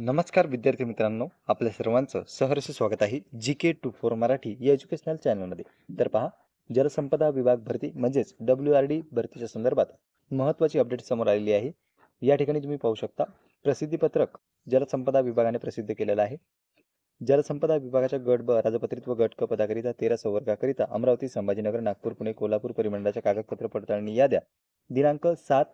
नमस्कार विद्यार्थी मित्रांनो, आपल्या सर्वांचं सहर्ष स्वागत आहे GK24 मराठी या एज्युकेशनल चॅनलमध्ये. तर पहा, जलसंपदा विभाग भरती म्हणजेच WRD भरतीच्या संदर्भात महत्त्वाची अपडेट समोर आलेली आहे. या ठिकाणी तुम्ही पाहू शकता, प्रसिद्धीपत्रक जलसंपदा विभागाने प्रसिद्ध केलेलं आहे. जलसंपदा विभागाच्या गट ब राजपत्रित व गट क पदाकरिता 13 संवर्गाकरिता अमरावती, संभाजीनगर, नागपूर, पुणे, कोल्हापूर परिमंडळाच्या कागदपत्र पडताळणी याद्या दिनांक 7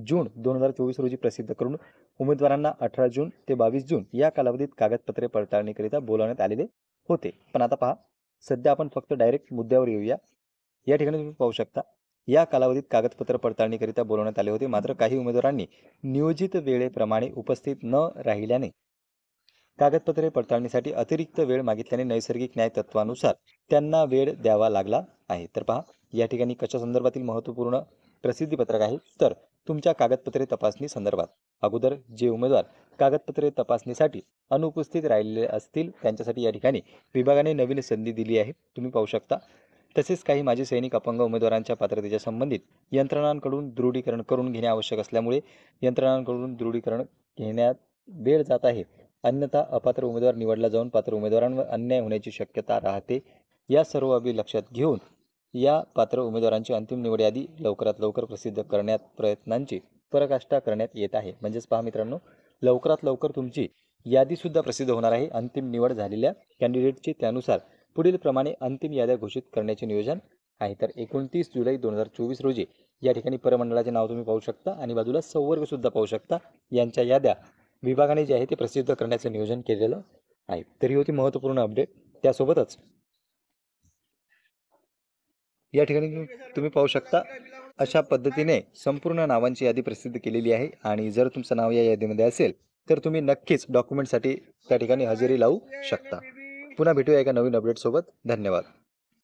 जून 2024 रोजी प्रसिद्ध करून उमेदवारांना 18 जून ते 22 जून या कालावधीत कागदपत्रे पडताळणीकरिता बोलावण्यात आलेले होते. पण आता पहा, सध्या आपण फक्त डायरेक्ट मुद्द्यावर येऊया. या ठिकाणी तुम्ही पाहू शकता, या कालावधीत कागदपत्र पडताळणीकरिता बोलावण्यात आले होते. मात्र काही उमेदवारांनी नियोजित वेळेप्रमाणे उपस्थित न राहिल्याने कागदपत्रे पडताळणीसाठी अतिरिक्त वेळ मागितल्याने नैसर्गिक न्याय तत्वानुसार त्यांना वेळ द्यावा लागला आहे. तर पहा, या ठिकाणी कशा संदर्भातील महत्त्वपूर्ण प्रसिद्धीपत्रक आहे, तर तुमच्या कागदपत्रे तपासणी संदर्भात. अगोदर जे उमेदवार कागदपत्रे तपासणीसाठी अनुपस्थित राहिलेले असतील त्यांच्यासाठी या ठिकाणी विभागाने नवीन संधी दिली आहे, तुम्ही पाहू शकता. तसेच काही माजी सैनिक अपंग उमेदवारांच्या पात्रतेच्या संबंधित यंत्रणांकडून दृढीकरण करून घेणे आवश्यक असल्यामुळे यंत्रणांकडून दृढीकरण घेण्यात वेळ जात आहे. अन्यथा अपात्र उमेदवार निवडला जाऊन पात्र उमेदवारांवर अन्याय होण्याची शक्यता राहते. या सर्व बाबी लक्षात घेऊन या पात्र उमेदवारांची अंतिम निवड यादी लवकरात लवकर प्रसिद्ध करण्यात प्रयत्नांची पराकाष्ठा करण्यात येत आहे. म्हणजेच पहा मित्रांनो, लवकरात लवकर तुमची यादीसुद्धा प्रसिद्ध होणार आहे अंतिम निवड झालेल्या कॅन्डिडेटची. त्यानुसार पुढील प्रमाणे अंतिम याद्या घोषित करण्याचे नियोजन आहे. तर 29 जुलै 2024 रोजी या ठिकाणी परमंडळाचे नाव तुम्ही पाहू शकता आणि बाजूला संवर्गसुद्धा पाहू शकता. यांच्या याद्या विभागाने जे आहे ते प्रसिद्ध करण्याचं नियोजन केलेलं आहे. तर ही होती महत्त्वपूर्ण अपडेट. त्यासोबतच या ठिकाणी तुम्ही पाहू शकता, अशा पद्धतीने संपूर्ण नावांची यादी प्रसिद्ध केलेली आहे. आणि जर तुमचं नाव या यादीमध्ये असेल तर तुम्ही नक्कीच डॉक्युमेंटसाठी त्या ठिकाणी हजेरी लावू शकता. पुन्हा भेटूया एका नवीन अपडेटसोबत. धन्यवाद.